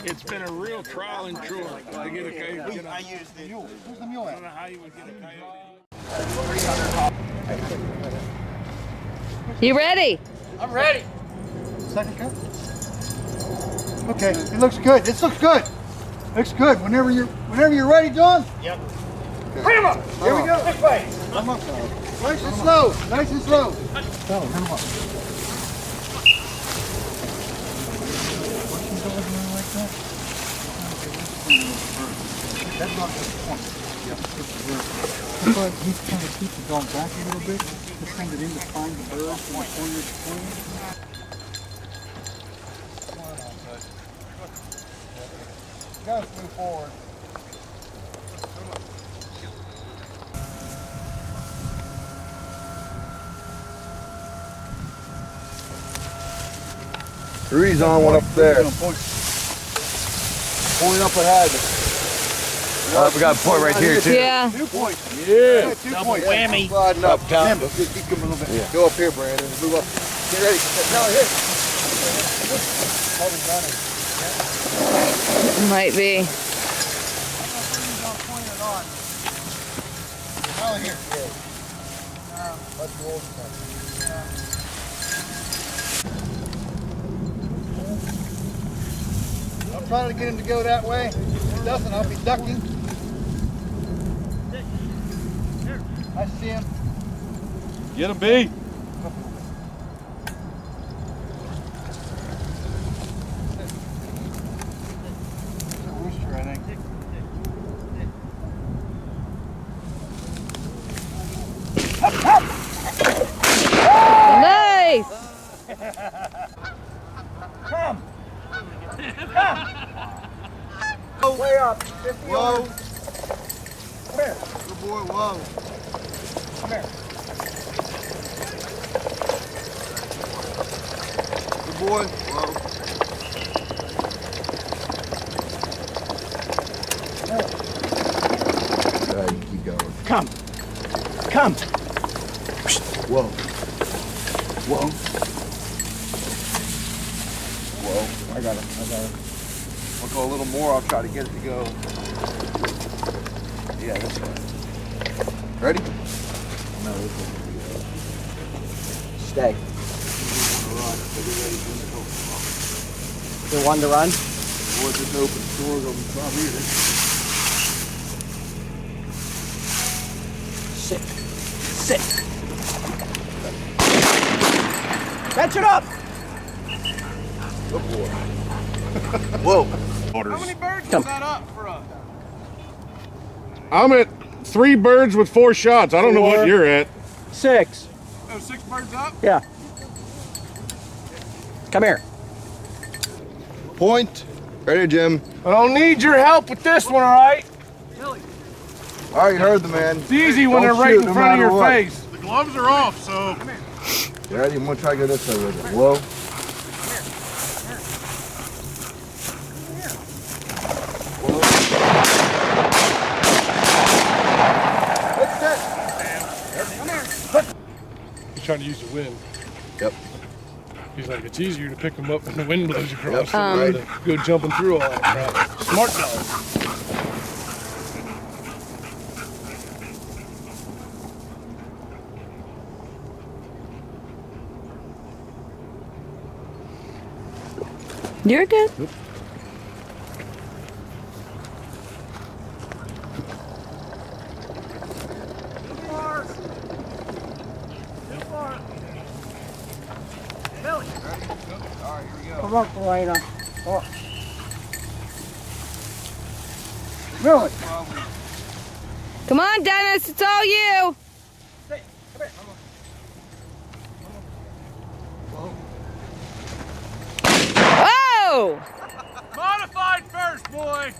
It's been a real trial and true to get a coyote. I used the mule. Where's the mule I at? don't know how you would get a coyote. You ready? I'm ready. Second cut? Okay, it looks good. This looks good. Looks good. Whenever you're ready, John. Yep. Okay. Bring him up. Here we go. This way. Come up. Nice and slow. Nice and slow. Come up. That's not the point. But he's trying to keep the dog back a little bit. Just send it in to find the bird from the corner of the corner. Guys, move forward. Three's on one up there. Point up ahead. We got a point right here too. Yeah. 2 points. Yeah. 2 points. Whammy. Sliding up, top. Just keep coming a little bit. Yeah. Go up here, Brandon. Move up. Get ready. Now hit. Might be. Now here. That's the old stuff. I'm trying to get him to go that way. If he doesn't, I'll be ducking. I see him. Get him, B. It's a rooster, I think. Nice. Come. Way up. Whoa. Come here. Good boy, whoa. Come here. Good boy, whoa. You keep going. Come. Come. Whoa. Whoa. Whoa. I got it. I'll go a little more. I'll try to get it to go. Yeah, this way. Ready? No, this way. Stay. You want to run? Boys, just open doors on the top here. Sit. Sit. Catch it up. Good boy. Whoa. How many birds Come. was that up for us? I'm at 3 birds with 4 shots. I don't know what 4. you're at. 6. Oh, 6 birds up? Yeah. Come here. Point. Ready, Jim. I don't need your help with this one, all right? All right, you heard the man. It's easy when they're Don't right shoot, in no front of matter your what. face. The gloves are off, so. You ready? I'm gonna try to go this way with it. Whoa. He's trying to use the wind. Yep. He's like, it's easier to pick them up when the wind blows across Yep. than to go jumping through all that crap. Smart dog. You're good. Come up, Elena. Oh. Really? Come on, Dennis. It's all you. Stay. Come here. Oh! Modified first, boy.